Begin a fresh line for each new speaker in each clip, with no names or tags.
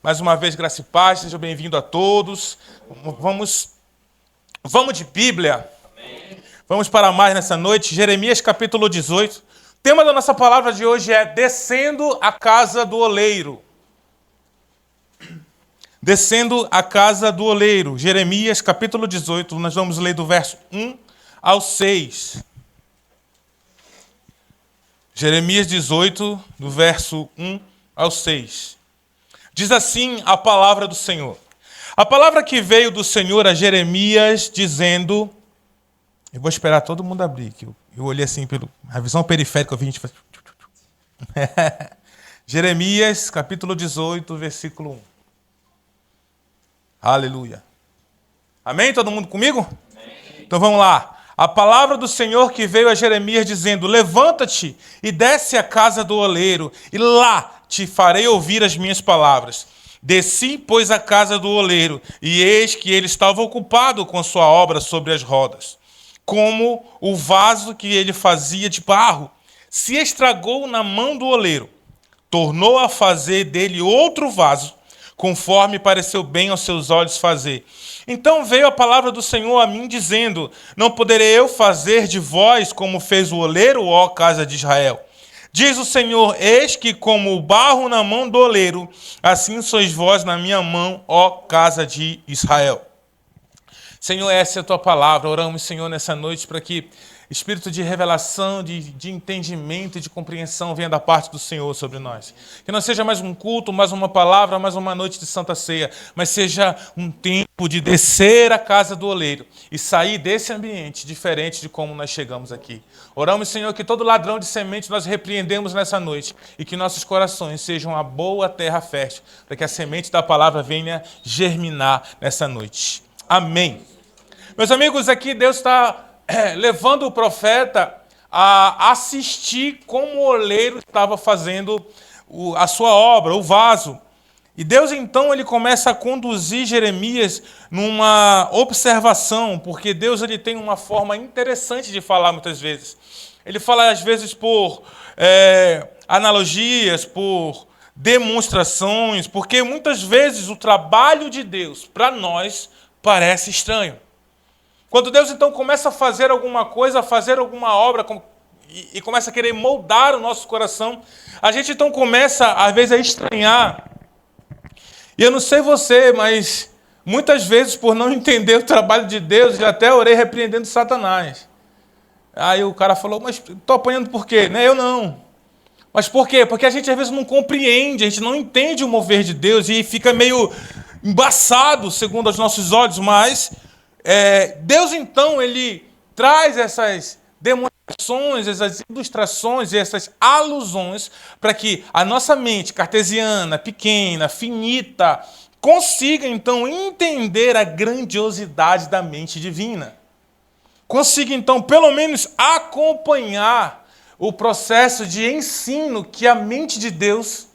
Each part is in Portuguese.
Mais uma vez, graça e paz, sejam bem-vindos a todos. Vamos de Bíblia. Amém. Vamos para mais nessa noite. Jeremias capítulo 18. O tema da nossa palavra de hoje é Descendo a casa do oleiro. Descendo a casa do oleiro. Jeremias capítulo 18. Nós vamos ler do verso 1 ao 6. Jeremias 18, do verso 1 ao 6. Diz assim a palavra do Senhor. A palavra que veio do Senhor a Jeremias, dizendo... Eu vou esperar todo mundo abrir, que eu olhei assim pela visão periférica, eu vi a gente fazer... Jeremias, capítulo 18, versículo 1. Aleluia. Amém? Todo mundo comigo? Amém. Então vamos lá. A palavra do Senhor que veio a Jeremias, dizendo: levanta-te e desce à casa do oleiro, e lá te farei ouvir as minhas palavras. Desci, pois, à casa do oleiro, e eis que ele estava ocupado com sua obra sobre as rodas. Como o vaso que ele fazia de barro se estragou na mão do oleiro, tornou a fazer dele outro vaso, conforme pareceu bem aos seus olhos fazer. Então veio a palavra do Senhor a mim, dizendo: não poderei eu fazer de vós como fez o oleiro, ó casa de Israel? Diz o Senhor: eis que como o barro na mão do oleiro, assim sois vós na minha mão, ó casa de Israel. Senhor, essa é a tua palavra. Oramos, Senhor, nessa noite para que espírito de revelação, de entendimento e de compreensão venha da parte do Senhor sobre nós. Que não seja mais um culto, mais uma palavra, mais uma noite de Santa Ceia, mas seja um tempo de descer à casa do oleiro e sair desse ambiente diferente de como nós chegamos aqui. Oramos, Senhor, que todo ladrão de semente nós repreendemos nessa noite e que nossos corações sejam uma boa terra fértil, para que a semente da palavra venha germinar nessa noite. Amém. Meus amigos, aqui Deus está levando o profeta a assistir como o oleiro estava fazendo a sua obra, o vaso. E Deus, então, ele começa a conduzir Jeremias numa observação, porque Deus ele tem uma forma interessante de falar muitas vezes. Ele fala, às vezes, por analogias, por demonstrações, porque muitas vezes o trabalho de Deus para nós parece estranho. Quando Deus, então, começa a fazer alguma coisa, a fazer alguma obra e começa a querer moldar o nosso coração, a gente, então, começa, às vezes, a estranhar. E eu não sei você, mas muitas vezes, por não entender o trabalho de Deus, eu até orei repreendendo Satanás. Aí o cara falou, mas estou apanhando por quê? Eu não. Mas por quê? Porque a gente, às vezes, não compreende, a gente não entende o mover de Deus e fica meio embaçado, segundo os nossos olhos, mas... Deus, então, ele traz essas demonstrações, essas ilustrações e essas alusões para que a nossa mente cartesiana, pequena, finita, consiga, então, entender a grandiosidade da mente divina. Consiga, então, pelo menos acompanhar o processo de ensino que a mente de Deus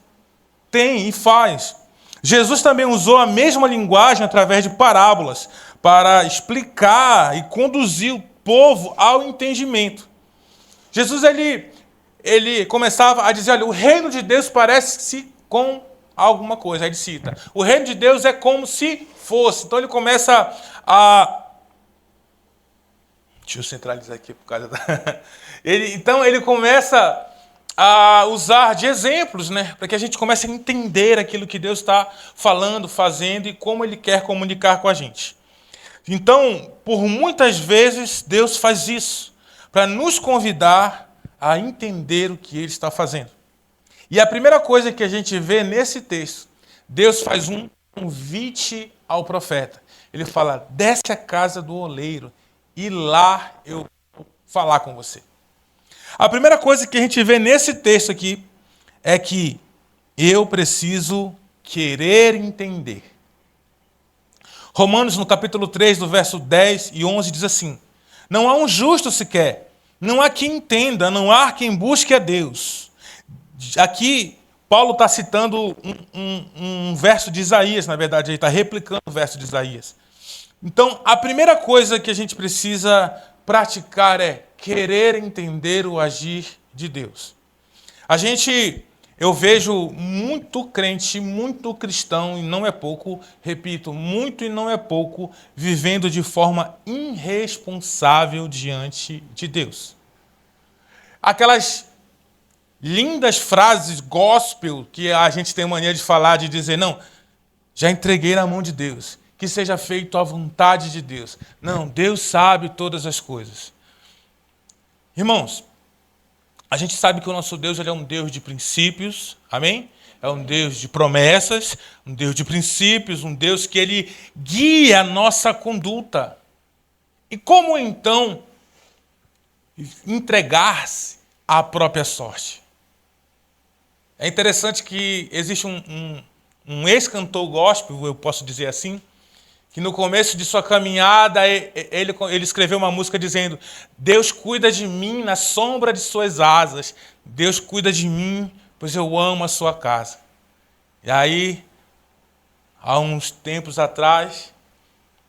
tem e faz. Jesus também usou a mesma linguagem através de parábolas para explicar e conduzir o povo ao entendimento. Jesus ele começava a dizer, olha, o reino de Deus parece-se com alguma coisa. Aí ele cita, o reino de Deus é como se fosse. Então ele começa a... Deixa eu centralizar aqui por causa da... Então ele começa a usar de exemplos, para que a gente comece a entender aquilo que Deus está falando, fazendo e como ele quer comunicar com a gente. Então, por muitas vezes, Deus faz isso, para nos convidar a entender o que ele está fazendo. E a primeira coisa que a gente vê nesse texto, Deus faz um convite ao profeta. Ele fala, desce à casa do oleiro e lá eu vou falar com você. A primeira coisa que a gente vê nesse texto aqui é que eu preciso querer entender. Romanos, no capítulo 3, do verso 10 e 11, diz assim: não há um justo sequer, não há quem entenda, não há quem busque a Deus. Aqui, Paulo está citando um verso de Isaías, na verdade, ele está replicando o verso de Isaías. Então, a primeira coisa que a gente precisa praticar é querer entender o agir de Deus. A gente eu vejo muito crente, muito cristão, e não é pouco, repito, muito e não é pouco, vivendo de forma irresponsável diante de Deus. Aquelas lindas frases gospel que a gente tem mania de falar, de dizer, não, já entreguei na mão de Deus, que seja feito à vontade de Deus. Não, Deus sabe todas as coisas. Irmãos, a gente sabe que o nosso Deus ele é um Deus de princípios, amém? É um Deus de promessas, um Deus de princípios, um Deus que ele guia a nossa conduta. E como então entregar-se à própria sorte? É interessante que existe um ex-cantor gospel, eu posso dizer assim, que no começo de sua caminhada, ele escreveu uma música dizendo: Deus cuida de mim na sombra de suas asas, Deus cuida de mim, pois eu amo a sua casa. E aí, há uns tempos atrás,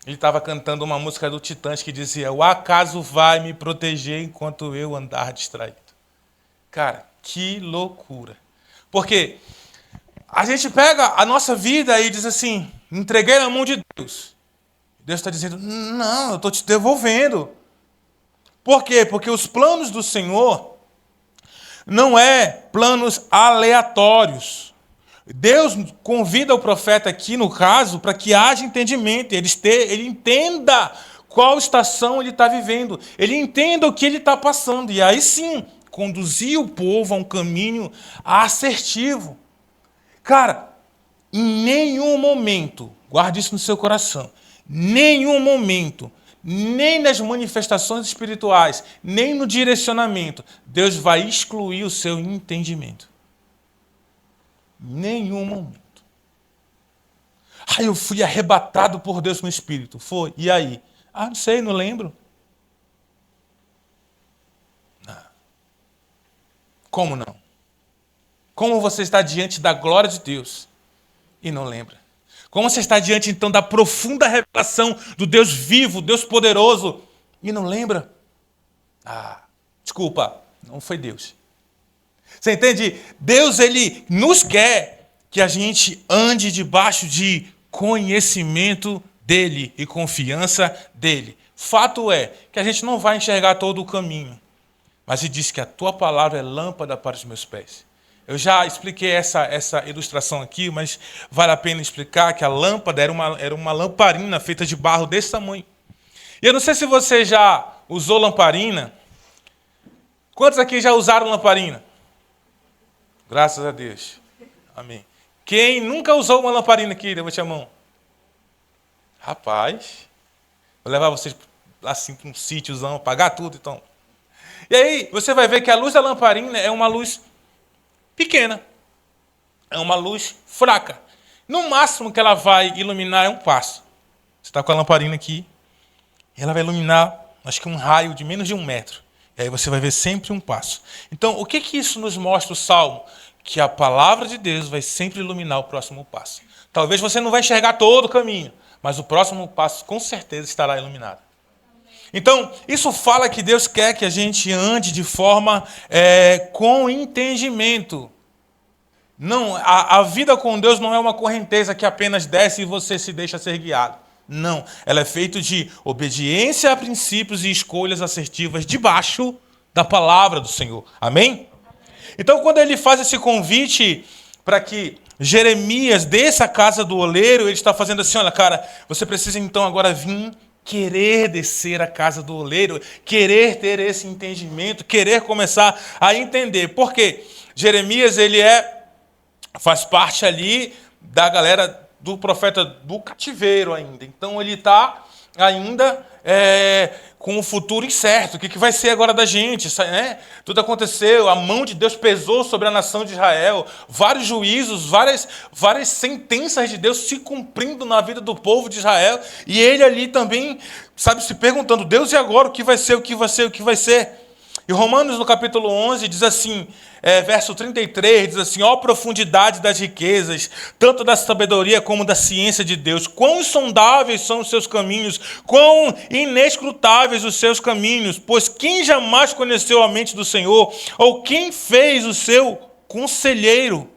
ele estava cantando uma música do Titãs que dizia: o acaso vai me proteger enquanto eu andar distraído. Cara, que loucura. Porque a gente pega a nossa vida e diz assim, entreguei na mão de Deus. Deus está dizendo, não, eu estou te devolvendo. Por quê? Porque os planos do Senhor não é planos aleatórios. Deus convida o profeta aqui, no caso, para que haja entendimento. Ele entenda qual estação ele está vivendo. Ele entenda o que ele está passando. E aí sim, conduzir o povo a um caminho assertivo. Cara, em nenhum momento, guarde isso no seu coração, nenhum momento, nem nas manifestações espirituais, nem no direcionamento, Deus vai excluir o seu entendimento. Nenhum momento. Eu fui arrebatado por Deus no Espírito. Foi. E aí? Não sei, não lembro. Não. Como não? Como você está diante da glória de Deus e não lembra? Como você está diante, então, da profunda revelação do Deus vivo, Deus poderoso, e não lembra? Desculpa, não foi Deus. Você entende? Deus, ele nos quer que a gente ande debaixo de conhecimento dele e confiança dele. Fato é que a gente não vai enxergar todo o caminho, mas ele diz que a tua palavra é lâmpada para os meus pés. Eu já expliquei essa ilustração aqui, mas vale a pena explicar que a lâmpada era uma lamparina feita de barro desse tamanho. E eu não sei se você já usou lamparina. Quantos aqui já usaram lamparina? Graças a Deus. Amém. Quem nunca usou uma lamparina aqui, levante a mão. Rapaz, vou levar vocês assim para um sítiozão, pagar tudo, então. E aí, você vai ver que a luz da lamparina é uma luz pequena. É uma luz fraca. No máximo que ela vai iluminar é um passo. Você está com a lamparina aqui, e ela vai iluminar, acho que um raio de menos de 1 metro. E aí você vai ver sempre um passo. Então, o que isso nos mostra o Salmo? Que a palavra de Deus vai sempre iluminar o próximo passo. Talvez você não vai enxergar todo o caminho, mas o próximo passo com certeza estará iluminado. Então, isso fala que Deus quer que a gente ande de forma com entendimento. Não, a vida com Deus não é uma correnteza que apenas desce e você se deixa ser guiado. Não, ela é feita de obediência a princípios e escolhas assertivas debaixo da palavra do Senhor. Amém? Então, quando ele faz esse convite para que Jeremias desça a casa do oleiro, ele está fazendo assim, olha, cara, você precisa então agora vir querer descer a casa do oleiro, querer ter esse entendimento, querer começar a entender. Por quê? Jeremias, ele faz parte ali da galera do profeta do cativeiro ainda. Então ele está ainda com o futuro incerto. O que vai ser agora da gente? Tudo aconteceu, a mão de Deus pesou sobre a nação de Israel, vários juízos, várias sentenças de Deus se cumprindo na vida do povo de Israel, e ele ali também, se perguntando, Deus, e agora? O que vai ser, o que vai ser, o que vai ser? E Romanos, no capítulo 11, diz assim, verso 33, diz assim, ó profundidade das riquezas, tanto da sabedoria como da ciência de Deus, quão insondáveis são os seus caminhos, quão inescrutáveis os seus caminhos, pois quem jamais conheceu a mente do Senhor, ou quem fez o seu conselheiro.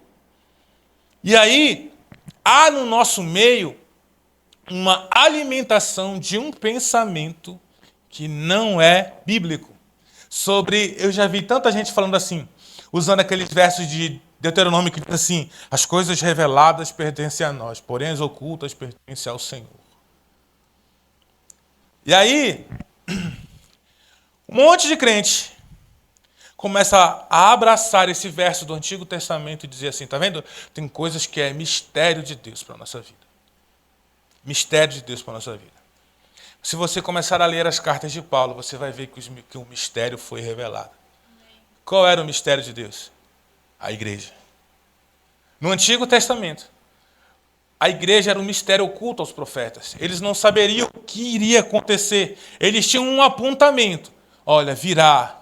E aí, há no nosso meio uma alimentação de um pensamento que não é bíblico. Eu já vi tanta gente falando assim, usando aqueles versos de Deuteronômio que diz assim: as coisas reveladas pertencem a nós, porém as ocultas pertencem ao Senhor. E aí, um monte de crente começa a abraçar esse verso do Antigo Testamento e dizer assim, tá vendo? Tem coisas que é mistério de Deus para a nossa vida. Mistério de Deus para a nossa vida. Se você começar a ler as cartas de Paulo, você vai ver que o mistério foi revelado. Qual era o mistério de Deus? A igreja. No Antigo Testamento, a igreja era um mistério oculto aos profetas. Eles não saberiam o que iria acontecer. Eles tinham um apontamento. Olha, virá,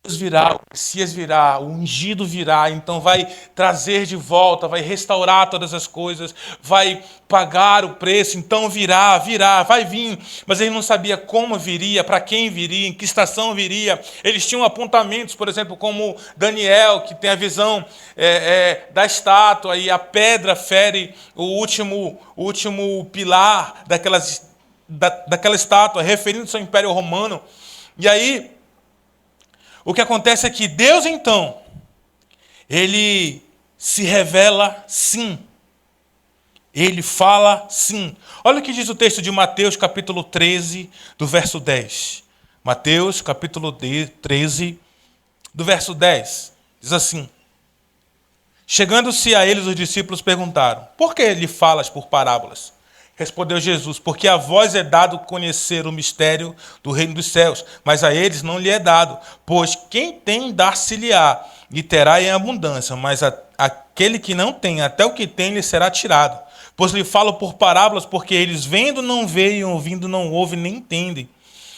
Deus virá, o Messias virá, o ungido virá, então vai trazer de volta, vai restaurar todas as coisas, vai pagar o preço, então virá, vai vir. Mas ele não sabia como viria, para quem viria, em que estação viria. Eles tinham apontamentos, por exemplo, como Daniel, que tem a visão da estátua, e a pedra fere o último pilar daquela estátua, referindo-se ao Império Romano. E aí, o que acontece é que Deus, então, ele se revela sim. Ele fala sim. Olha o que diz o texto de Mateus, capítulo 13, do verso 10. Mateus, capítulo 13, do verso 10. Diz assim: chegando-se a eles, os discípulos perguntaram: por que lhe falas por parábolas? Respondeu Jesus: porque a vós é dado conhecer o mistério do reino dos céus, mas a eles não lhe é dado. Pois quem tem, dar-se-lhe-á, e terá em abundância, mas aquele que não tem, até o que tem, lhe será tirado. Pois lhe falo por parábolas, porque eles vendo não veem, ouvindo não ouvem, nem entendem.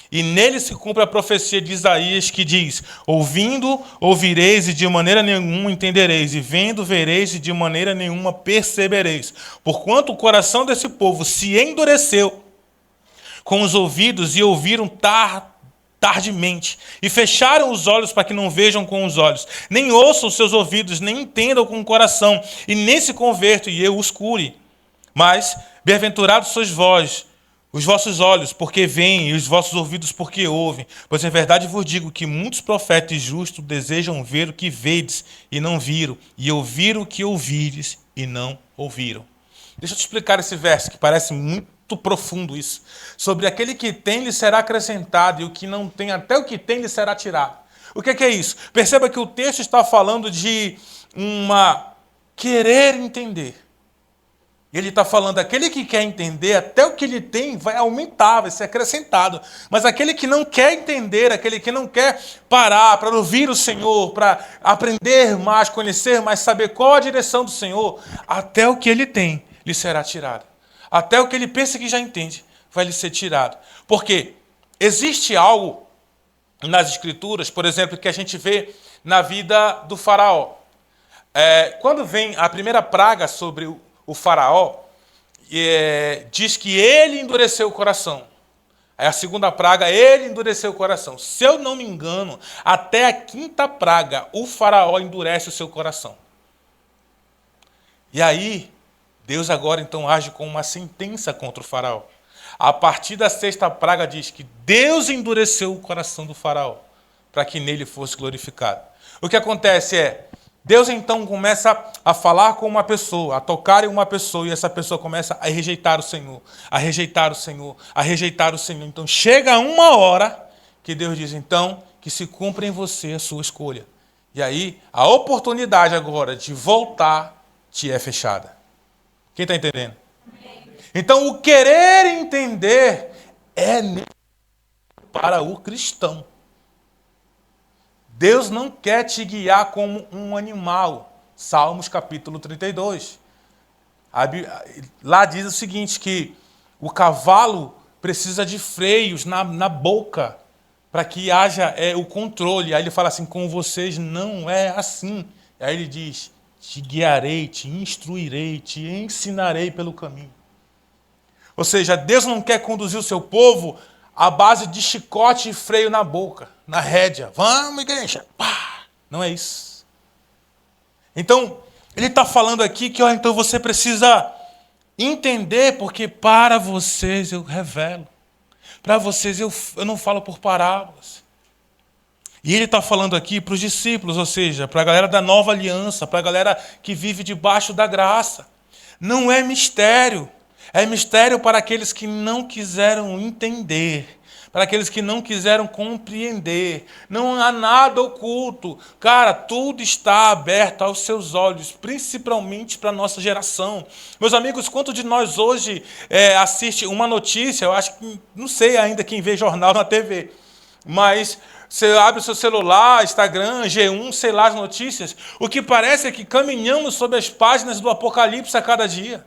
E nele se cumpre a profecia de Isaías, que diz: ouvindo, ouvireis, e de maneira nenhuma entendereis, e vendo, vereis, e de maneira nenhuma percebereis. Porquanto o coração desse povo se endureceu com os ouvidos, e ouviram tardemente, e fecharam os olhos para que não vejam com os olhos, nem ouçam os seus ouvidos, nem entendam com o coração, e nem se convertam, e eu os cure. Mas bem-aventurados sois vós, os vossos olhos, porque veem, e os vossos ouvidos, porque ouvem. Pois em verdade vos digo que muitos profetas justos desejam ver o que vedes e não viram, e ouvir o que ouvires e não ouviram. Deixa eu te explicar esse verso, que parece muito profundo isso. Sobre aquele que tem, lhe será acrescentado, e o que não tem, até o que tem, lhe será tirado. O que é isso? Perceba que o texto está falando de querer entender. Ele está falando, aquele que quer entender, até o que ele tem vai aumentar, vai ser acrescentado. Mas aquele que não quer entender, aquele que não quer parar para ouvir o Senhor, para aprender mais, conhecer mais, saber qual a direção do Senhor, até o que ele tem lhe será tirado. Até o que ele pensa que já entende vai lhe ser tirado. Porque existe algo nas Escrituras, por exemplo, que a gente vê na vida do faraó. Quando vem a primeira praga sobre o faraó, diz que ele endureceu o coração. Aí a segunda praga, ele endureceu o coração. Se eu não me engano, até a quinta praga, o faraó endurece o seu coração. E aí, Deus agora então age com uma sentença contra o faraó. A partir da sexta praga diz que Deus endureceu o coração do faraó, para que nele fosse glorificado. O que acontece Deus então começa a falar com uma pessoa, a tocar em uma pessoa, e essa pessoa começa a rejeitar o Senhor, a rejeitar o Senhor, a rejeitar o Senhor. Então chega uma hora que Deus diz então que se cumpra em você a sua escolha. E aí a oportunidade agora de voltar te é fechada. Quem está entendendo? Então o querer entender é para o cristão. Deus não quer te guiar como um animal. Salmos capítulo 32. Lá diz o seguinte, que o cavalo precisa de freios na boca para que haja o controle. Aí ele fala assim, com vocês não é assim. Aí ele diz, te guiarei, te instruirei, te ensinarei pelo caminho. Ou seja, Deus não quer conduzir o seu povo à base de chicote e freio na boca, na rédea. Vamos, igreja! Pá! Não é isso. Então, ele está falando aqui que, ó, então você precisa entender, porque para vocês eu revelo. Para vocês eu não falo por parábolas. E ele está falando aqui para os discípulos, ou seja, para a galera da nova aliança, para a galera que vive debaixo da graça. Não é mistério. É mistério para aqueles que não quiseram entender, para aqueles que não quiseram compreender. Não há nada oculto. Cara, tudo está aberto aos seus olhos, principalmente para a nossa geração. Meus amigos, quanto de nós hoje assiste uma notícia, eu acho que, não sei ainda quem vê jornal na TV, mas você abre o seu celular, Instagram, G1, sei lá as notícias, o que parece é que caminhamos sobre as páginas do Apocalipse a cada dia.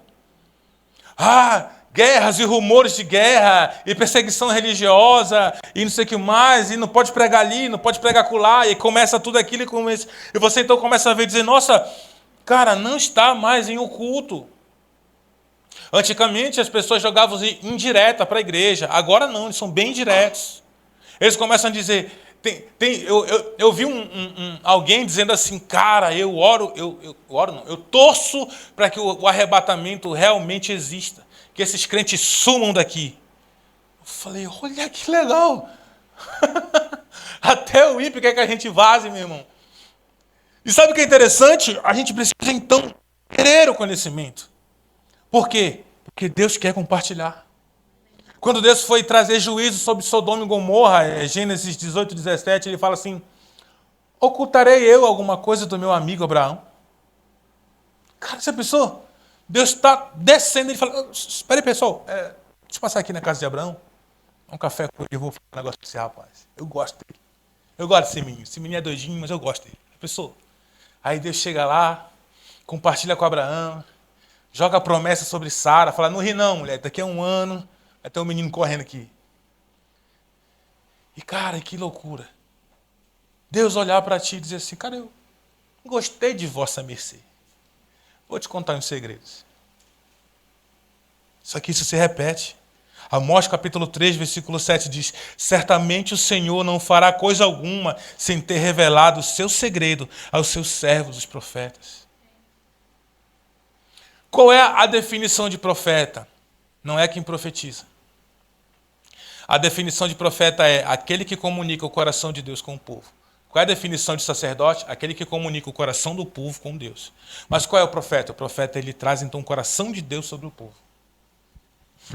Guerras e rumores de guerra, e perseguição religiosa, e não sei o que mais, e não pode pregar ali, não pode pregar acolá, e começa tudo aquilo, e você então começa a ver e dizer, nossa, cara, não está mais em oculto. Antigamente as pessoas jogavam indireta para a igreja, agora não, eles são bem diretos. Eles começam a dizer, eu vi alguém dizendo assim, cara, eu torço para que o arrebatamento realmente exista, que esses crentes sumam daqui. Eu falei, olha que legal. Até o ímpio quer que a gente vaze, meu irmão. E sabe o que é interessante? A gente precisa então querer o conhecimento. Por quê? Porque Deus quer compartilhar. Quando Deus foi trazer juízo sobre Sodoma e Gomorra, Gênesis 18, 17, ele fala assim, ocultarei eu alguma coisa do meu amigo Abraão? Cara, você pensou? Deus está descendo, ele fala, espera aí, pessoal, deixa eu passar aqui na casa de Abraão, um café com ele, eu vou falar um negócio com esse rapaz. Eu gosto dele. Eu gosto desse menino. Esse menino é doidinho, mas eu gosto dele. Pessoal, aí Deus chega lá, compartilha com Abraão, joga a promessa sobre Sara, fala, não ri não, mulher, daqui a um ano vai ter um menino correndo aqui. E, cara, que loucura. Deus olhar para ti e dizer assim, cara, eu gostei de vossa mercê. Vou te contar uns segredos. Só que isso se repete. Amós capítulo 3, versículo 7 diz, certamente o Senhor não fará coisa alguma sem ter revelado o seu segredo aos seus servos, os profetas. Qual é a definição de profeta? Não é quem profetiza. A definição de profeta é aquele que comunica o coração de Deus com o povo. Qual é a definição de sacerdote? Aquele que comunica o coração do povo com Deus. Mas qual é o profeta? O profeta, ele traz então o coração de Deus sobre o povo.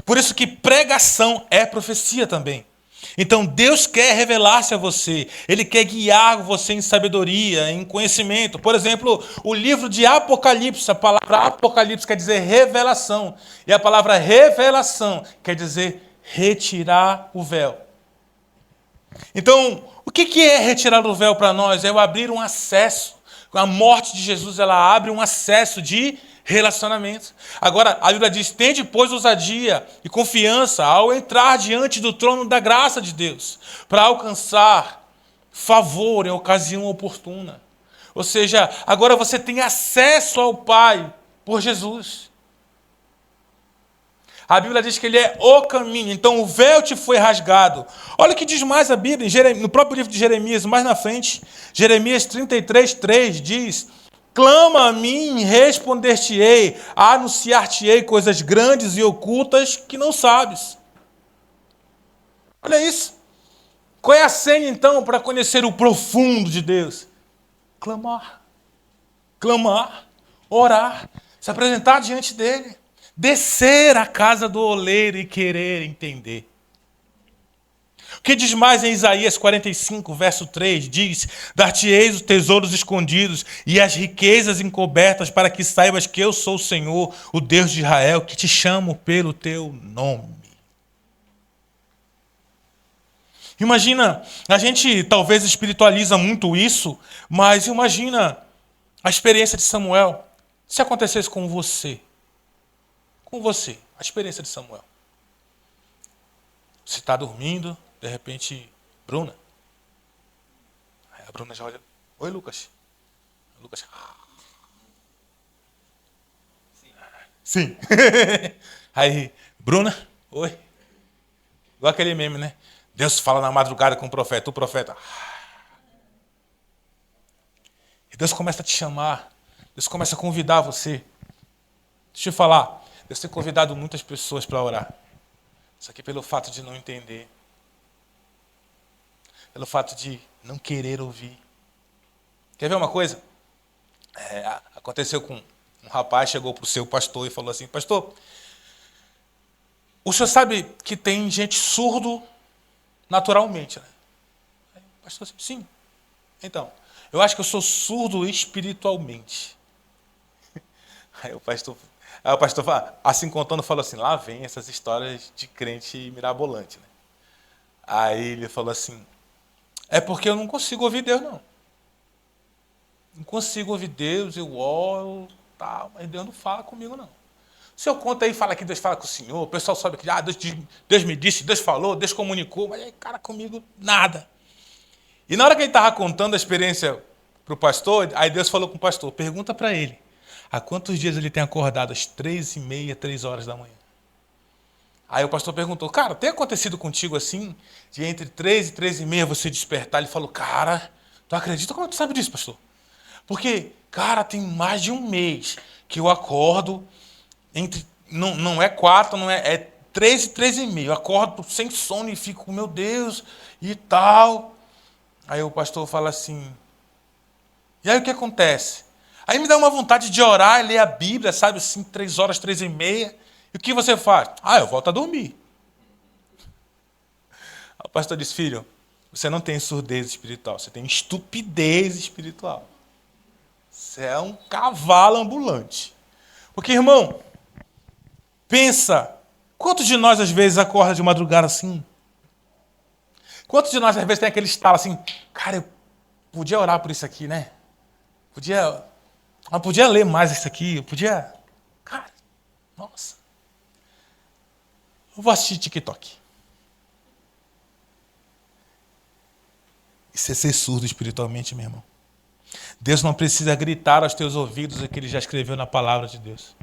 Por isso que pregação é profecia também. Então Deus quer revelar-se a você. Ele quer guiar você em sabedoria, em conhecimento. Por exemplo, o livro de Apocalipse, a palavra Apocalipse quer dizer revelação. E a palavra revelação quer dizer retirar o véu. Então, o que é retirar o véu para nós? É o abrir um acesso. A morte de Jesus, ela abre um acesso de relacionamento. Agora, a Bíblia diz, tende, pois, ousadia e confiança ao entrar diante do trono da graça de Deus, para alcançar favor em ocasião oportuna. Ou seja, agora você tem acesso ao Pai por Jesus. A Bíblia diz que ele é o caminho, então o véu te foi rasgado. Olha o que diz mais a Bíblia, no próprio livro de Jeremias, mais na frente, Jeremias 33, 3 diz, clama a mim e responder-te-ei, anunciar-te-ei coisas grandes e ocultas que não sabes. Olha isso. Qual é a senha então para conhecer o profundo de Deus? Clamar, orar, se apresentar diante dele. Descer à casa do oleiro e querer entender. O que diz mais em Isaías 45, verso 3? Diz, dar-te-eis os tesouros escondidos e as riquezas encobertas para que saibas que eu sou o Senhor, o Deus de Israel, que te chamo pelo teu nome. Imagina, a gente talvez espiritualiza muito isso, mas imagina a experiência de Samuel. Se acontecesse com você, a experiência de Samuel. Você está dormindo, de repente, Bruna. Aí a Bruna já olha, oi, Lucas. Lucas, sim. Aí, Bruna, oi. Igual aquele meme, né? Deus fala na madrugada com o profeta. E Deus começa a te chamar Deus começa a convidar você. Deixa eu falar, Deus tem convidado muitas pessoas para orar. Só que pelo fato de não entender, pelo fato de não querer ouvir. Quer ver uma coisa? Aconteceu com um rapaz, chegou para o seu pastor e falou assim: pastor, o senhor sabe que tem gente surdo naturalmente, né? Aí o pastor disse: sim. Então, eu acho que eu sou surdo espiritualmente. Aí o pastor assim contando, falou assim: lá vem essas histórias de crente mirabolante, né? Aí ele falou assim: é porque eu não consigo ouvir Deus, não. Não consigo ouvir Deus, eu oro, tal, mas Deus não fala comigo, não. O senhor conta aí, fala que Deus fala com o senhor, o pessoal sabe que Deus me disse, Deus falou, Deus comunicou, mas aí, cara, comigo, nada. E na hora que ele estava contando a experiência para o pastor, aí Deus falou com o pastor: pergunta para ele, há quantos dias ele tem acordado às 3h30, 3 horas da manhã? Aí o pastor perguntou: cara, tem acontecido contigo assim, de entre 3 e 3h30 você despertar? Ele falou: cara, tu acredita? Como tu sabe disso, pastor? Porque, cara, tem mais de um mês que eu acordo entre, não é 4, não é 3 e 3h30. Eu acordo sem sono e fico, meu Deus, e tal. Aí o pastor fala assim: e aí o que acontece? Aí me dá uma vontade de orar e ler a Bíblia, sabe, assim, 3 horas, 3h30. E o que você faz? Eu volto a dormir. O pastor diz: filho, você não tem surdez espiritual, você tem estupidez espiritual. Você é um cavalo ambulante. Porque, irmão, pensa, quantos de nós às vezes acorda de madrugada assim? Quantos de nós às vezes tem aquele estalo assim: cara, eu podia orar por isso aqui, né? Podia ler mais isso aqui, eu podia... Cara, nossa. Eu vou assistir TikTok. Isso é ser surdo espiritualmente, meu irmão. Deus não precisa gritar aos teus ouvidos o que ele já escreveu na palavra de Deus.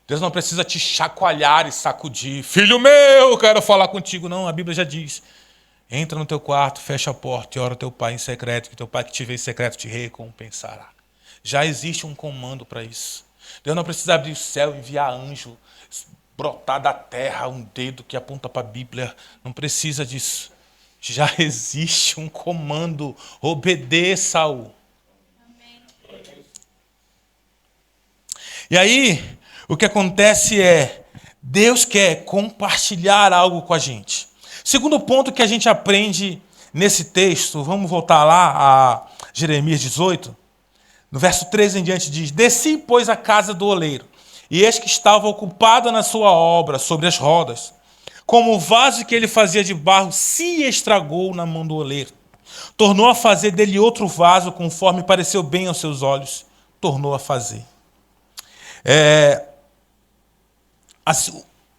Deus não precisa te chacoalhar e sacudir: filho meu, quero falar contigo. Não, a Bíblia já diz: entra no teu quarto, fecha a porta e ora ao teu pai em secreto, que teu pai que te vê em secreto te recompensará. Já existe um comando para isso. Deus não precisa abrir o céu, enviar anjo, brotar da terra um dedo que aponta para a Bíblia. Não precisa disso. Já existe um comando: obedeça-o. E aí, o que acontece é, Deus quer compartilhar algo com a gente. Segundo ponto que a gente aprende nesse texto, vamos voltar lá a Jeremias 18, no verso 13 em diante diz: desci, pois, à casa do oleiro, e eis que estava ocupada na sua obra, sobre as rodas. Como o vaso que ele fazia de barro se estragou na mão do oleiro. Tornou a fazer dele outro vaso, conforme pareceu bem aos seus olhos. Tornou a fazer.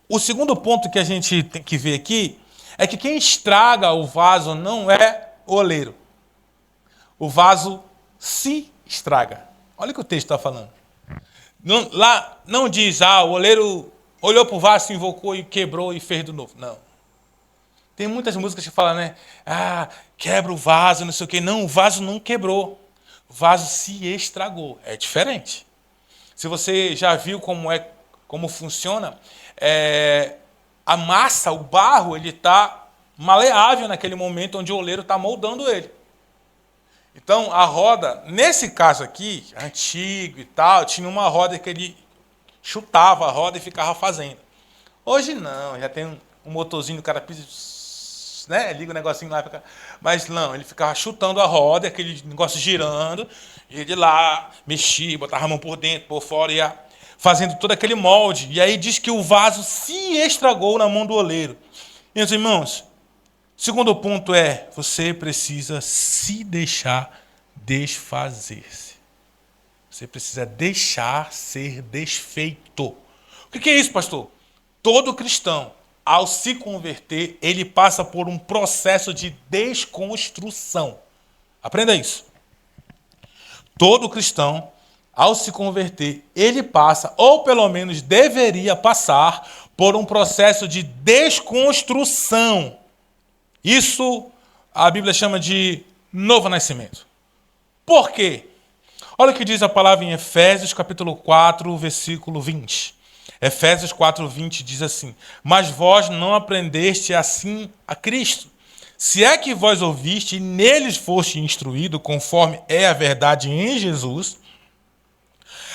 O segundo ponto que a gente tem que ver aqui é que quem estraga o vaso não é o oleiro. O vaso se estraga. Olha o que o texto está falando. Lá não diz: o oleiro olhou para o vaso, se invocou e quebrou e fez de novo. Não. Tem muitas músicas que falam, né? Quebra o vaso, não sei o quê. Não, o vaso não quebrou. O vaso se estragou. É diferente. Se você já viu como funciona, a massa, o barro, ele está maleável naquele momento onde o oleiro está moldando ele. Então, a roda, nesse caso aqui, antigo e tal, tinha uma roda que ele chutava a roda e ficava fazendo. Hoje não, já tem um motorzinho, o cara pisa, né, liga o negocinho lá. Mas não, ele ficava chutando a roda, aquele negócio girando, e ele lá mexia, botava a mão por dentro, por fora, ia fazendo todo aquele molde. E aí diz que o vaso se estragou na mão do oleiro. Meus irmãos, segundo ponto é: você precisa se deixar desfazer-se. Você precisa deixar ser desfeito. O que é isso, pastor? Todo cristão, ao se converter, ele passa por um processo de desconstrução. Aprenda isso. Todo cristão, ao se converter, ele passa, ou pelo menos deveria passar, por um processo de desconstrução. Isso a Bíblia chama de novo nascimento. Por quê? Olha o que diz a palavra em Efésios capítulo 4, versículo 20. Efésios 4, 20 diz assim: mas vós não aprendeste assim a Cristo. Se é que vós ouviste e neles foste instruído, conforme é a verdade em Jesus,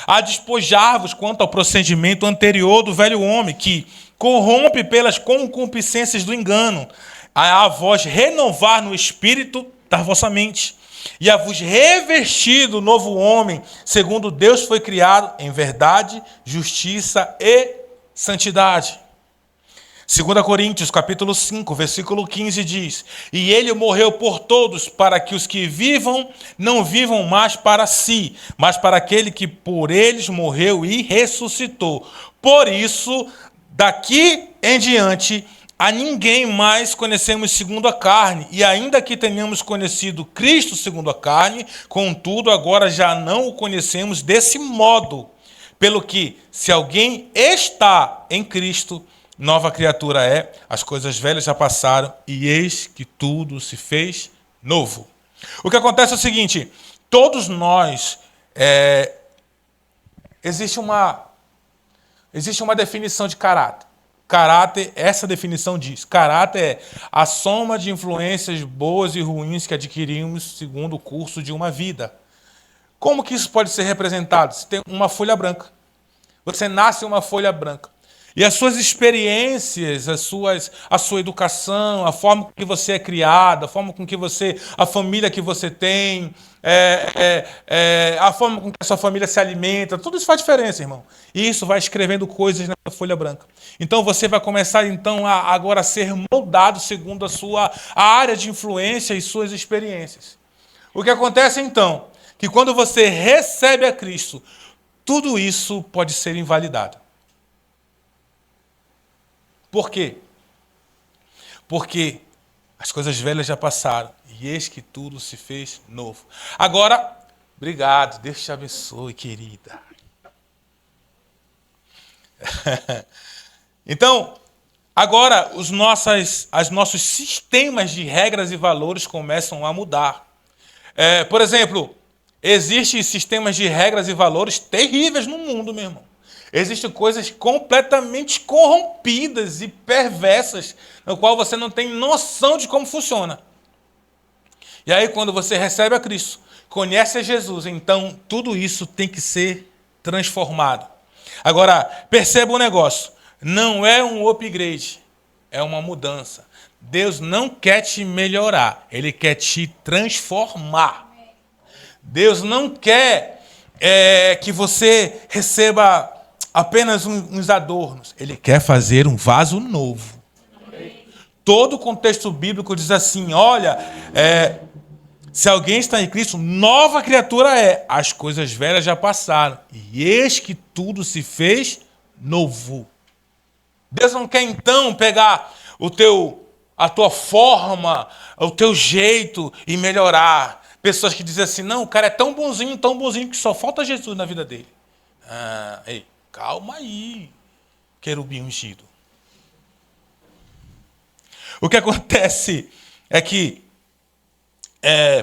a despojar-vos quanto ao procedimento anterior do velho homem, que corrompe pelas concupiscências do engano, a vós renovar no espírito da vossa mente, e a vos revestir do novo homem, segundo Deus foi criado em verdade, justiça e santidade. 2 Coríntios, capítulo 5, versículo 15 diz: e ele morreu por todos, para que os que vivam, não vivam mais para si, mas para aquele que por eles morreu e ressuscitou. Por isso, daqui em diante, a ninguém mais conhecemos segundo a carne, e ainda que tenhamos conhecido Cristo segundo a carne, contudo, agora já não o conhecemos desse modo. Pelo que, se alguém está em Cristo, nova criatura é, as coisas velhas já passaram, e eis que tudo se fez novo. O que acontece é o seguinte: todos nós, existe uma definição de caráter. Caráter, essa definição diz: caráter é a soma de influências boas e ruins que adquirimos segundo o curso de uma vida. Como que isso pode ser representado? Você tem uma folha branca. Você nasce uma folha branca. E as suas experiências, a sua educação, a forma com que você é criado, a forma com que a família que você tem, a forma com que a sua família se alimenta, tudo isso faz diferença, irmão. E isso vai escrevendo coisas na folha branca. Então você vai começar então a agora ser moldado segundo a área de influência e suas experiências. O que acontece então? Que quando você recebe a Cristo, tudo isso pode ser invalidado. Por quê? Porque as coisas velhas já passaram e eis que tudo se fez novo. Agora, obrigado, Deus te abençoe, querida. Então, agora os nossos sistemas de regras e valores começam a mudar. Por exemplo, existem sistemas de regras e valores terríveis no mundo, meu irmão. Existem coisas completamente corrompidas e perversas, no qual você não tem noção de como funciona. E aí, quando você recebe a Cristo, conhece a Jesus, então tudo isso tem que ser transformado. Agora, perceba um negócio: não é um upgrade, é uma mudança. Deus não quer te melhorar, Ele quer te transformar. Deus não quer que você receba apenas uns adornos. Ele quer fazer um vaso novo. Todo o contexto bíblico diz assim: olha, se alguém está em Cristo, nova criatura é. As coisas velhas já passaram. E eis que tudo se fez novo. Deus não quer então pegar a tua forma, o teu jeito e melhorar. Pessoas que dizem assim: não, o cara é tão bonzinho que só falta Jesus na vida dele. Ei, calma aí, querubim ungido. O que acontece é que,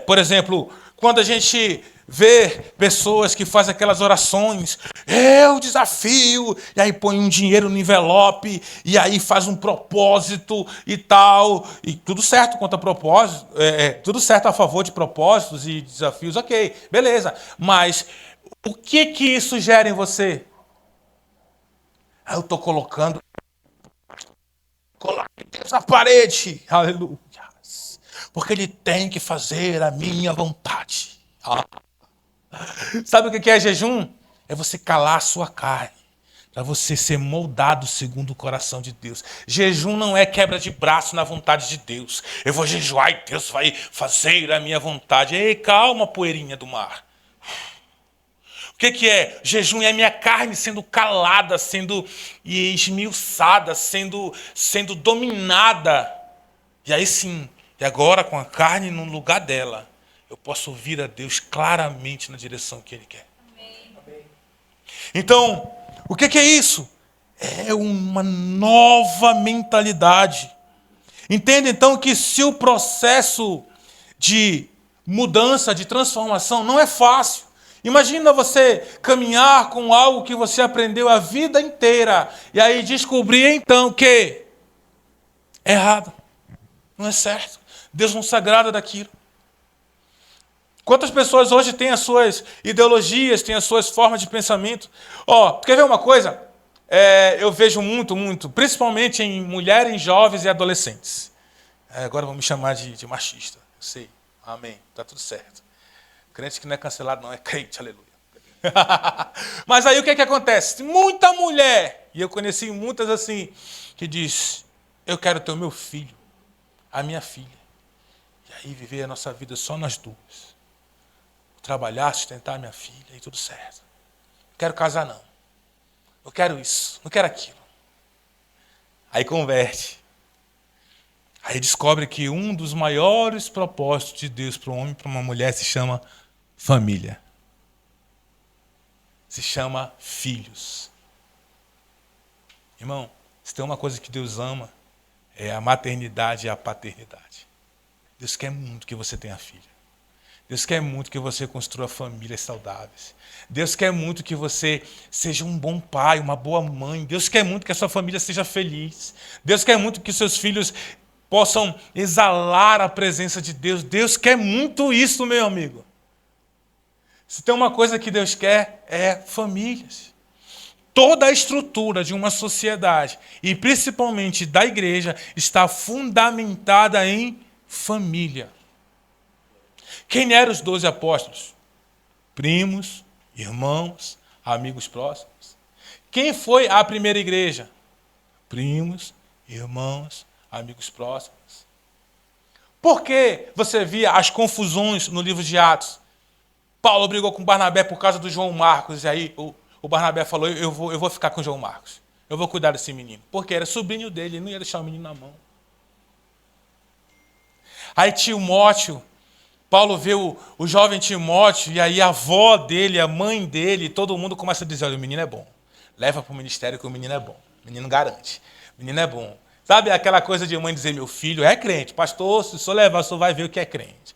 por exemplo, quando a gente vê pessoas que fazem aquelas orações, eu desafio, e aí põe um dinheiro no envelope, e aí faz um propósito e tal, e tudo certo quanto a propósito, tudo certo a favor de propósitos e desafios, ok, beleza. Mas o que isso gera em você? Eu estou colocando Deus na parede, aleluia, porque Ele tem que fazer a minha vontade. Sabe o que é jejum? É você calar a sua carne, para você ser moldado segundo o coração de Deus. Jejum não é quebra de braço na vontade de Deus. Eu vou jejuar e Deus vai fazer a minha vontade. Ei, calma, poeirinha do mar. O que é? Jejum é a minha carne sendo calada, sendo esmiuçada, sendo dominada. E aí sim, e agora com a carne no lugar dela, eu posso ouvir a Deus claramente na direção que Ele quer. Amém. Então, o que é isso? É uma nova mentalidade. Entenda então que se o processo de mudança, de transformação não é fácil, Imagina você caminhar com algo que você aprendeu a vida inteira e aí descobrir então que é errado, não é certo. Deus não se agrada daquilo. Quantas pessoas hoje têm as suas ideologias, têm as suas formas de pensamento? Quer ver uma coisa? Eu vejo muito, principalmente em mulheres, jovens e adolescentes. Agora vão me chamar de machista. Eu sei. Amém. Tá tudo certo. Crente que não é cancelado não, é crente, aleluia. Mas aí o que é que acontece? Muita mulher, e eu conheci muitas assim, que diz, eu quero ter o meu filho, a minha filha. E aí viver a nossa vida só nós duas. Trabalhar, sustentar a minha filha e tudo certo. Não quero casar não. Eu quero isso, não quero aquilo. Aí converte. Aí descobre que um dos maiores propósitos de Deus para um homem e para uma mulher se chama família. Se chama filhos. Irmão, se tem uma coisa que Deus ama, é a maternidade e a paternidade. Deus quer muito que você tenha filho. Deus quer muito que você construa famílias saudáveis. Deus quer muito que você seja um bom pai, uma boa mãe. Deus quer muito que a sua família seja feliz. Deus quer muito que os seus filhos possam exalar a presença de Deus. Deus quer muito isso, meu amigo. Se tem uma coisa que Deus quer, é famílias. Toda a estrutura de uma sociedade, e principalmente da igreja, está fundamentada em família. Quem eram os 12 apóstolos? Primos, irmãos, amigos próximos. Quem foi a primeira igreja? Primos, irmãos, amigos próximos. Por que você via as confusões no livro de Atos? Paulo brigou com Barnabé por causa do João Marcos, e aí o Barnabé falou, eu vou ficar com o João Marcos. Eu vou cuidar desse menino. Porque era sobrinho dele, ele não ia deixar o menino na mão. Aí Timóteo, Paulo vê o jovem Timóteo, e aí a avó dele, a mãe dele, todo mundo começa a dizer, olha, o menino é bom. Leva para o ministério que o menino é bom. O menino garante. O menino é bom. Sabe aquela coisa de mãe dizer, meu filho é crente. Pastor, se o senhor levar, o senhor vai ver o que é crente.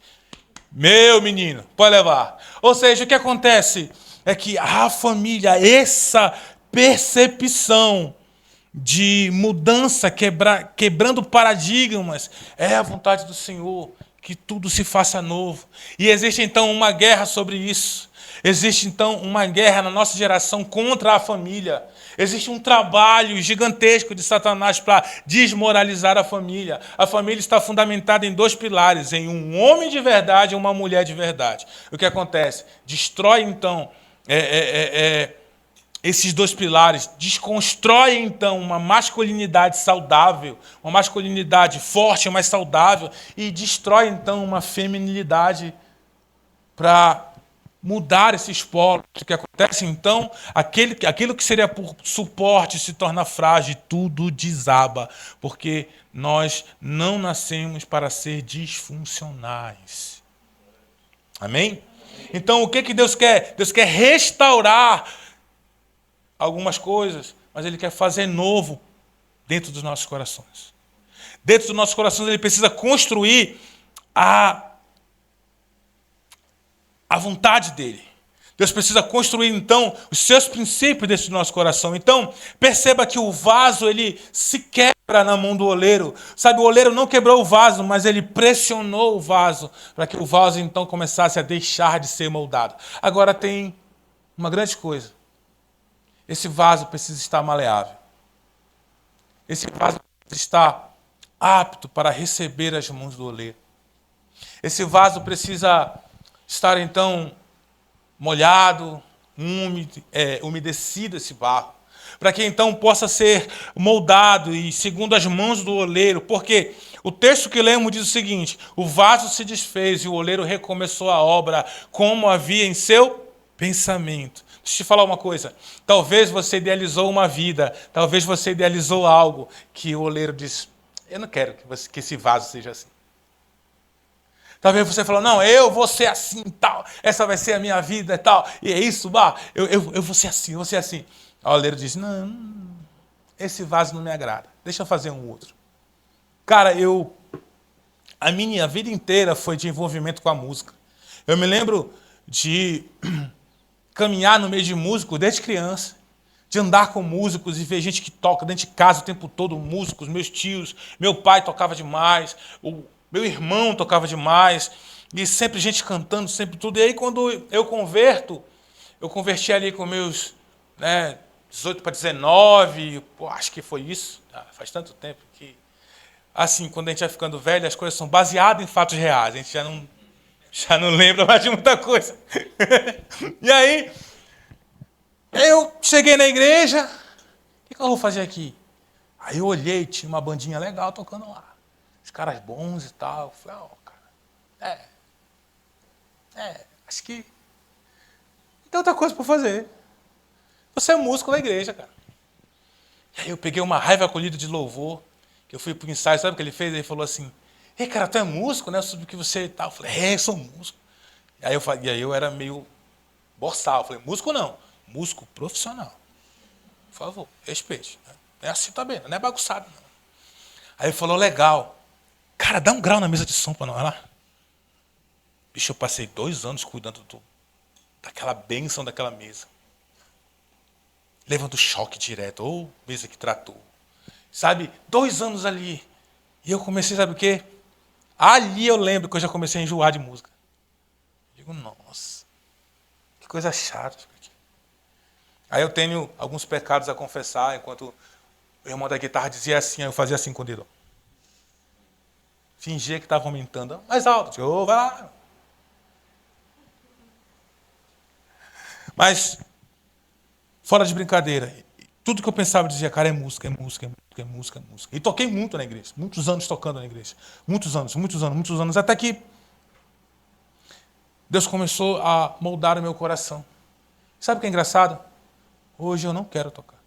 Meu menino, pode levar. Ou seja, o que acontece é que a família, essa percepção de mudança, quebrando paradigmas, é a vontade do Senhor, que tudo se faça novo. E existe então uma guerra sobre isso. Existe então uma guerra na nossa geração contra a família. Existe um trabalho gigantesco de Satanás para desmoralizar a família. A família está fundamentada em 2 pilares, em um homem de verdade e uma mulher de verdade. O que acontece? Destrói então esses 2 pilares, desconstrói então uma masculinidade saudável, uma masculinidade forte, mas saudável, e destrói então uma feminilidade para mudar esses polos. O que acontece então? Aquilo que seria por suporte se torna frágil, tudo desaba, porque nós não nascemos para ser disfuncionais. Amém? Então o que Deus quer? Deus quer restaurar algumas coisas, mas Ele quer fazer novo dentro dos nossos corações. Dentro dos nossos corações Ele precisa construir a vontade dele. Deus precisa construir, então, os seus princípios dentro do nosso coração. Então, perceba que o vaso, ele se quebra na mão do oleiro. Sabe, o oleiro não quebrou o vaso, mas ele pressionou o vaso para que o vaso, então, começasse a deixar de ser moldado. Agora tem uma grande coisa. Esse vaso precisa estar maleável. Esse vaso precisa estar apto para receber as mãos do oleiro. Esse vaso precisa estar, então, molhado, umedecido esse barro, para que, então, possa ser moldado e segundo as mãos do oleiro, porque o texto que lemos diz o seguinte, o vaso se desfez e o oleiro recomeçou a obra como havia em seu pensamento. Deixa eu te falar uma coisa, talvez você idealizou uma vida, talvez você idealizou algo que o oleiro diz, eu não quero que esse vaso seja assim. Talvez você falou, não, eu vou ser assim e tal, essa vai ser a minha vida e tal, e é isso, eu vou ser assim, eu vou ser assim. O oleiro diz, não, esse vaso não me agrada, deixa eu fazer um outro. Cara, a minha vida inteira foi de envolvimento com a música. Eu me lembro de caminhar no meio de músicos desde criança, de andar com músicos e ver gente que toca dentro de casa o tempo todo, músicos, meus tios, meu pai tocava demais, o meu irmão tocava demais, e sempre gente cantando, sempre tudo. E aí quando eu converti ali com meus 18 para 19, acho que foi isso, faz tanto tempo que... Assim, quando a gente vai ficando velho, as coisas são baseadas em fatos reais, a gente já não lembra mais de muita coisa. E aí, eu cheguei na igreja, o que eu vou fazer aqui? Aí eu olhei, tinha uma bandinha legal tocando lá. Os caras bons e tal. Eu falei, cara, acho que não tem outra coisa para fazer. Você é músico da igreja, cara. E aí eu peguei uma raiva acolhida de louvor, que eu fui pro ensaio, sabe o que ele fez? Ele falou assim, ei, cara, tu é músico, né? Sobre o que você e tal. Eu falei, eu sou músico. E aí eu era meio boçal. Eu falei, músico não, músico profissional. Por favor, respeite. Né? É assim também, não é bagunçado, não. Aí ele falou, legal. Cara, dá um grau na mesa de som para nós lá. Bicho, eu passei 2 anos cuidando daquela bênção daquela mesa. Levando choque direto, ou mesa que tratou. Sabe, 2 anos ali. E eu comecei, sabe o quê? Ali eu lembro que eu já comecei a enjoar de música. Eu digo, nossa, que coisa chata. Aí eu tenho alguns pecados a confessar, enquanto o irmão da guitarra dizia assim, eu fazia assim com o dedo. Fingia que estava aumentando mais alto. Eu, vai lá. Mas, fora de brincadeira, tudo que eu pensava eu dizia, cara, é música, é música, é música, é música, é música. E toquei muito na igreja, muitos anos tocando na igreja. Muitos anos, até que Deus começou a moldar o meu coração. Sabe o que é engraçado? Hoje eu não quero tocar.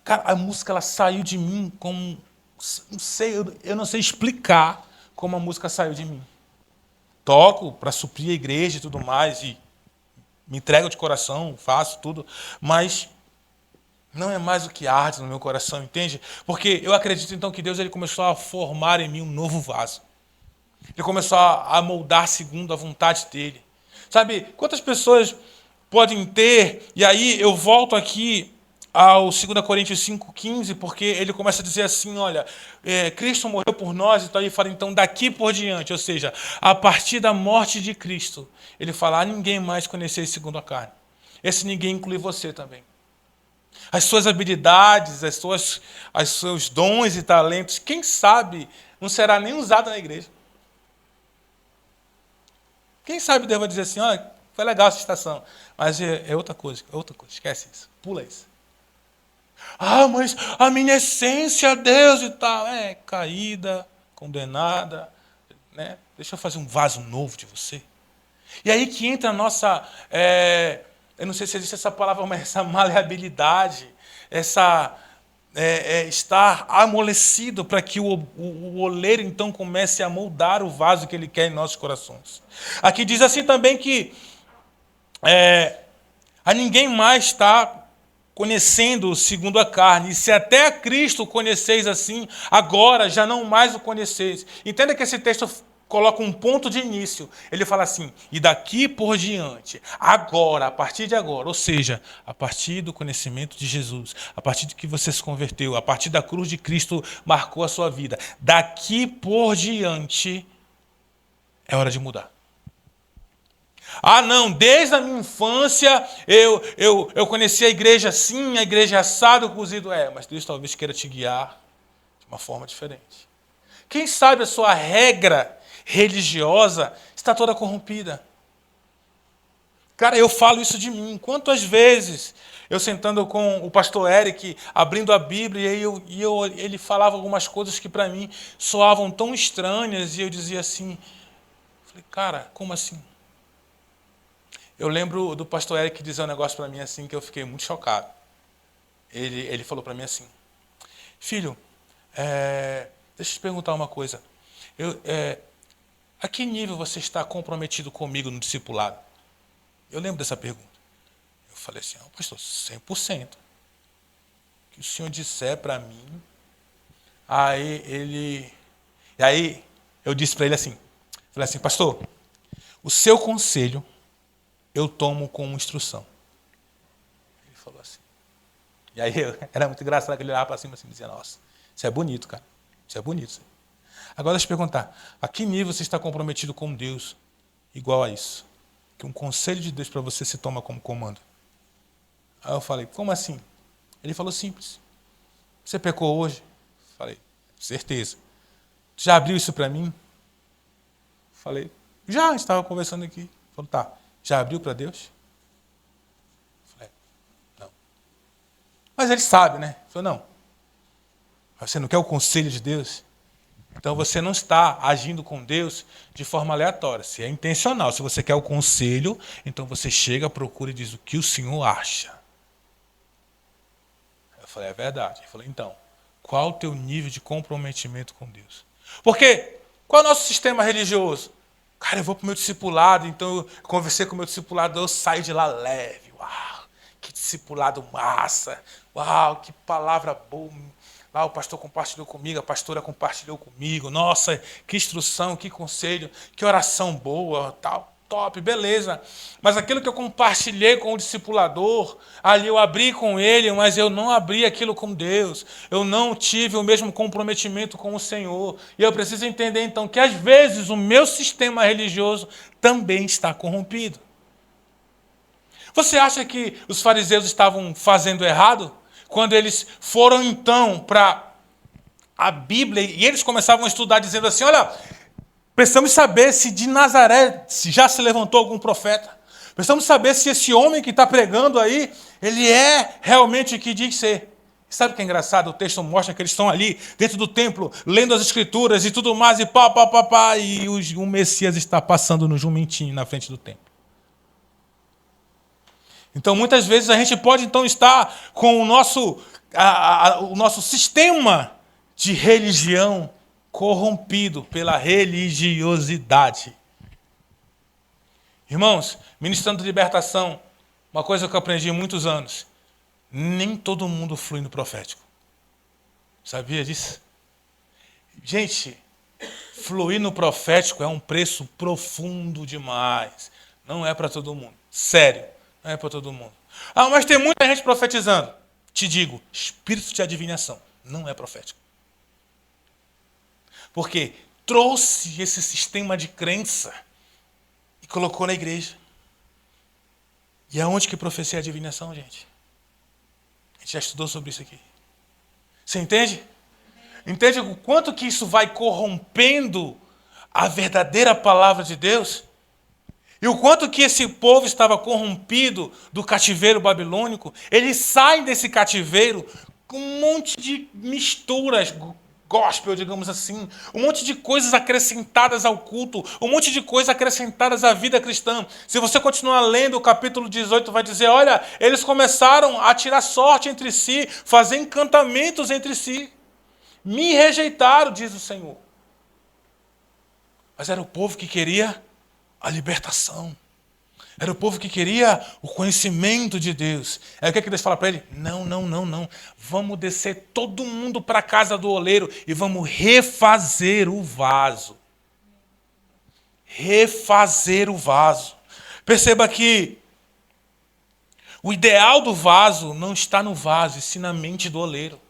Cara, a música ela saiu de mim como... Não sei, eu não sei explicar como a música saiu de mim. Toco para suprir a igreja e tudo mais, e me entrego de coração, faço tudo, mas não é mais o que arde no meu coração, entende? Porque eu acredito então que Deus ele começou a formar em mim um novo vaso. Ele começou a moldar segundo a vontade dele. Sabe, quantas pessoas podem ter, e aí eu volto aqui ao 2 Coríntios 5,15, porque ele começa a dizer assim, olha, Cristo morreu por nós, então ele fala, então daqui por diante, ou seja, a partir da morte de Cristo, ele fala, a ninguém mais conhecer segundo a carne. Esse ninguém inclui você também. As suas habilidades, os seus dons e talentos, quem sabe não será nem usado na igreja. Quem sabe Deus vai dizer assim, olha, foi legal essa estação, mas é outra coisa, esquece isso, pula isso. Ah, mas a minha essência, Deus e tal, caída, condenada, né? Deixa eu fazer um vaso novo de você. E aí que entra a nossa, eu não sei se existe essa palavra, mas essa maleabilidade, essa estar amolecido para que o oleiro então comece a moldar o vaso que ele quer em nossos corações. Aqui diz assim também que a ninguém mais está conhecendo segundo a carne, e se até a Cristo conheceis assim, agora já não mais o conheceis. Entenda que esse texto coloca um ponto de início. Ele fala assim, e daqui por diante, agora, a partir de agora, ou seja, a partir do conhecimento de Jesus, a partir de que você se converteu, a partir da cruz de Cristo marcou a sua vida, daqui por diante, é hora de mudar. Ah, não, desde a minha infância eu conheci a igreja assim, a igreja assado, cozido. Mas Deus talvez queira te guiar de uma forma diferente. Quem sabe a sua regra religiosa está toda corrompida. Cara, eu falo isso de mim. Quantas vezes eu sentando com o pastor Eric, abrindo a Bíblia, e ele falava algumas coisas que para mim soavam tão estranhas, e eu dizia assim, falei, cara, como assim? Eu lembro do pastor Eric dizer um negócio para mim assim que eu fiquei muito chocado. Ele falou para mim assim, filho, deixa eu te perguntar uma coisa. A que nível você está comprometido comigo no discipulado? Eu lembro dessa pergunta. Eu falei assim, pastor, 100%. O que o senhor disser para mim. Aí eu disse para ele assim, falei assim, pastor, o seu conselho eu tomo como instrução. Ele falou assim. E aí era muito engraçado que ele olhava para cima assim e dizia, nossa, isso é bonito, cara. Isso é bonito. Agora deixa eu perguntar, a que nível você está comprometido com Deus igual a isso? Que um conselho de Deus para você se toma como comando. Aí eu falei, como assim? Ele falou simples. Você pecou hoje? Falei, certeza. Já abriu isso para mim? Falei, já, a gente estava conversando aqui. Falei, tá, já abriu para Deus? Falei, não. Mas ele sabe, né? Falei, não. Mas você não quer o conselho de Deus? Então você não está agindo com Deus de forma aleatória. Se é intencional, se você quer o conselho, então você chega, procura e diz o que o Senhor acha. Eu falei, é verdade. Ele falou, então, qual o teu nível de comprometimento com Deus? Porque, qual é o nosso sistema religioso? Cara, eu vou para o meu discipulado, então eu conversei com o meu discipulado, eu saio de lá leve. Uau, que discipulado massa. Uau, que palavra boa. Lá o pastor compartilhou comigo, a pastora compartilhou comigo. Nossa, que instrução, que conselho, que oração boa, tal. Top, beleza. Mas aquilo que eu compartilhei com o discipulador, ali eu abri com ele, mas eu não abri aquilo com Deus. Eu não tive o mesmo comprometimento com o Senhor. E eu preciso entender, então, que às vezes o meu sistema religioso também está corrompido. Você acha que os fariseus estavam fazendo errado? Quando eles foram, então, para a Bíblia, e eles começavam a estudar dizendo assim, olha, precisamos saber se de Nazaré se já se levantou algum profeta. Precisamos saber se esse homem que está pregando aí, ele é realmente o que diz ser. Sabe o que é engraçado? O texto mostra que eles estão ali, dentro do templo, lendo as escrituras e tudo mais, e pá, e o Messias está passando no jumentinho na frente do templo. Então, muitas vezes, a gente pode então estar com o nosso sistema de religião corrompido pela religiosidade. Irmãos, ministrando libertação, uma coisa que eu aprendi há muitos anos, nem todo mundo flui no profético. Sabia disso? Gente, fluir no profético é um preço profundo demais. Não é para todo mundo. Sério. Não é para todo mundo. Ah, mas tem muita gente profetizando. Te digo, espírito de adivinhação não é profético. Porque trouxe esse sistema de crença e colocou na igreja. E aonde que profecia a adivinhação, gente? A gente já estudou sobre isso aqui. Você entende? Entende o quanto que isso vai corrompendo a verdadeira palavra de Deus? E o quanto que esse povo estava corrompido do cativeiro babilônico, eles saem desse cativeiro com um monte de misturas gospel, digamos assim, um monte de coisas acrescentadas ao culto, um monte de coisas acrescentadas à vida cristã. Se você continuar lendo o capítulo 18, vai dizer, olha, eles começaram a tirar sorte entre si, fazer encantamentos entre si. Me rejeitaram, diz o Senhor. Mas era o povo que queria a libertação. Era o povo que queria o conhecimento de Deus. Aí o que Deus fala para ele? Não. Vamos descer todo mundo para a casa do oleiro e vamos refazer o vaso. Refazer o vaso. Perceba que o ideal do vaso não está no vaso, e sim na mente do oleiro.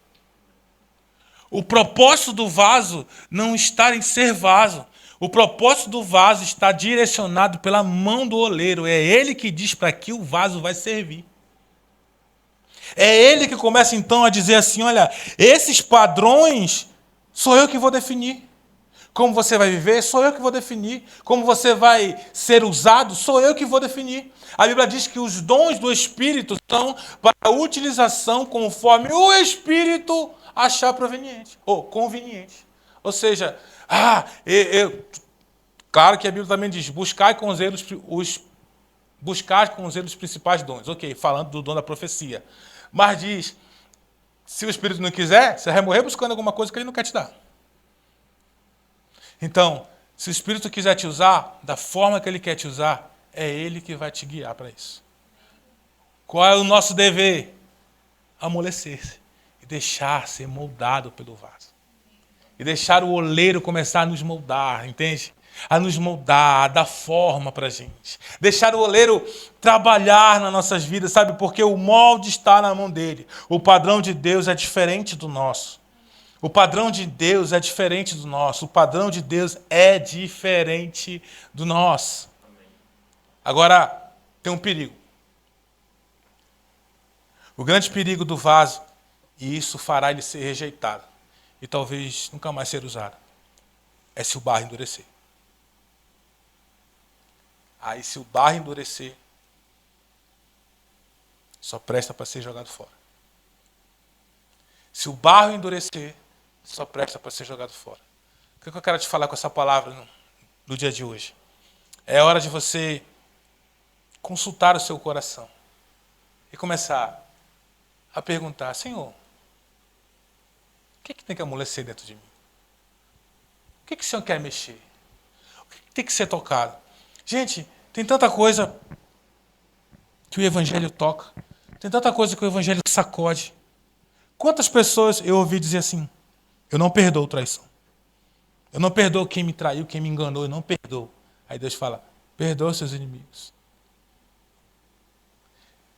O propósito do vaso não está em ser vaso. O propósito do vaso está direcionado pela mão do oleiro. É ele que diz para que o vaso vai servir. É ele que começa então a dizer assim, olha, esses padrões sou eu que vou definir. Como você vai viver, sou eu que vou definir. Como você vai ser usado, sou eu que vou definir. A Bíblia diz que os dons do Espírito são para a utilização conforme o Espírito achar proveniente ou conveniente. Ou seja, claro que a Bíblia também diz, buscar com zelo os principais dons. Ok, falando do dom da profecia. Mas diz, se o Espírito não quiser, você vai morrer buscando alguma coisa que ele não quer te dar. Então, se o Espírito quiser te usar, da forma que ele quer te usar, é ele que vai te guiar para isso. Qual é o nosso dever? Amolecer-se e deixar ser moldado pelo vaso. E deixar o oleiro começar a nos moldar, entende? a nos moldar, a dar forma para a gente. Deixar o oleiro trabalhar nas nossas vidas, sabe? Porque o molde está na mão dele. O padrão de Deus é diferente do nosso. O padrão de Deus é diferente do nosso. O padrão de Deus é diferente do nosso. Agora, tem um perigo. O grande perigo do vaso, e isso fará ele ser rejeitado, e talvez nunca mais ser usado, é se o barro endurecer. Aí, se o barro endurecer, só presta para ser jogado fora. Se o barro endurecer, só presta para ser jogado fora. O que eu quero te falar com essa palavra no dia de hoje? É hora de você consultar o seu coração e começar a perguntar: Senhor, o que tem que amolecer dentro de mim? O que o Senhor quer mexer? O que tem que ser tocado? Gente, tem tanta coisa que o Evangelho toca. Tem tanta coisa que o Evangelho sacode. Quantas pessoas eu ouvi dizer assim: eu não perdoo traição. Eu não perdoo quem me traiu, quem me enganou, eu não perdoo. Aí Deus fala: perdoa seus inimigos.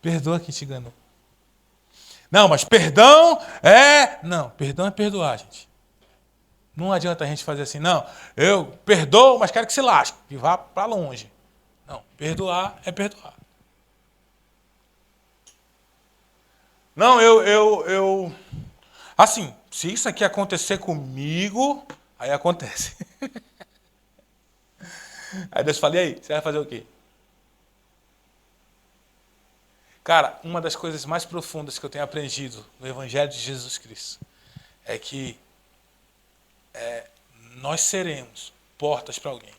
Perdoa quem te enganou. Não, mas perdão é... Não, perdão é perdoar, gente. Não adianta a gente fazer assim: não, eu perdoo, mas quero que se lasque, que vá para longe. Não, perdoar é perdoar. Não, assim, se isso aqui acontecer comigo, aí acontece. Aí Deus fala: e aí, você vai fazer o quê? Cara, uma das coisas mais profundas que eu tenho aprendido no Evangelho de Jesus Cristo é que nós seremos portas para alguém.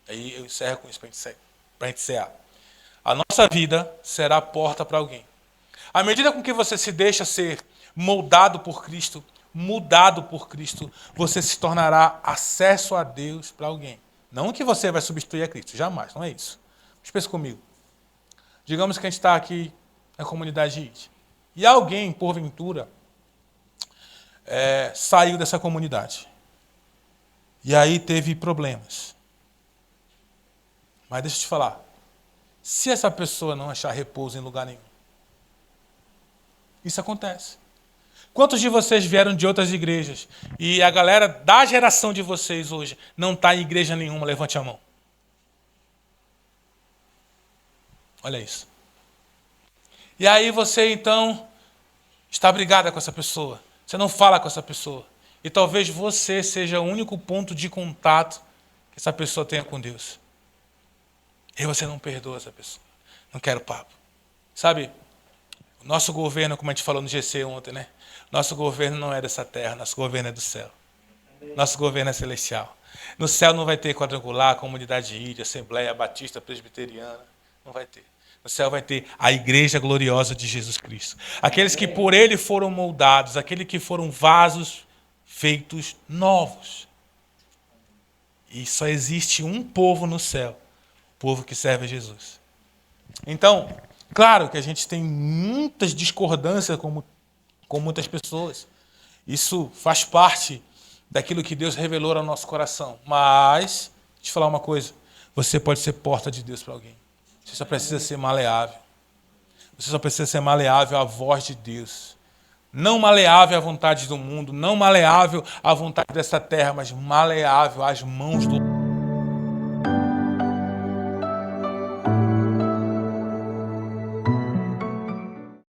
Aí eu encerro com isso para a gente encerrar. A nossa vida será porta para alguém. À medida com que você se deixa ser moldado por Cristo, mudado por Cristo, você se tornará acesso a Deus para alguém. Não que você vai substituir a Cristo, jamais, não é isso. Mas pensa comigo. Digamos que a gente está aqui na comunidade IT. E alguém, porventura, saiu dessa comunidade. E aí teve problemas. Mas deixa eu te falar. Se essa pessoa não achar repouso em lugar nenhum, isso acontece. Quantos de vocês vieram de outras igrejas e a galera da geração de vocês hoje não está em igreja nenhuma? Levante a mão. Olha isso. E aí você, então, está brigada com essa pessoa. Você não fala com essa pessoa. E talvez você seja o único ponto de contato que essa pessoa tenha com Deus. E você não perdoa essa pessoa. Não quero papo. Sabe, o nosso governo, como a gente falou no GC ontem, né? Nosso governo não é dessa terra, nosso governo é do céu. Nosso governo é celestial. No céu não vai ter quadrangular, comunidade ídia, assembleia batista, presbiteriana. Não vai ter. No céu vai ter a igreja gloriosa de Jesus Cristo. Aqueles que por ele foram moldados, aqueles que foram vasos feitos novos. E só existe um povo no céu, o povo que serve a Jesus. Então, claro que a gente tem muitas discordâncias com muitas pessoas. Isso faz parte daquilo que Deus revelou ao nosso coração. Mas, deixa eu te falar uma coisa, você pode ser porta de Deus para alguém. Você só precisa ser maleável. Você só precisa ser maleável à voz de Deus. Não maleável à vontade do mundo, não maleável à vontade dessa terra, mas maleável às mãos do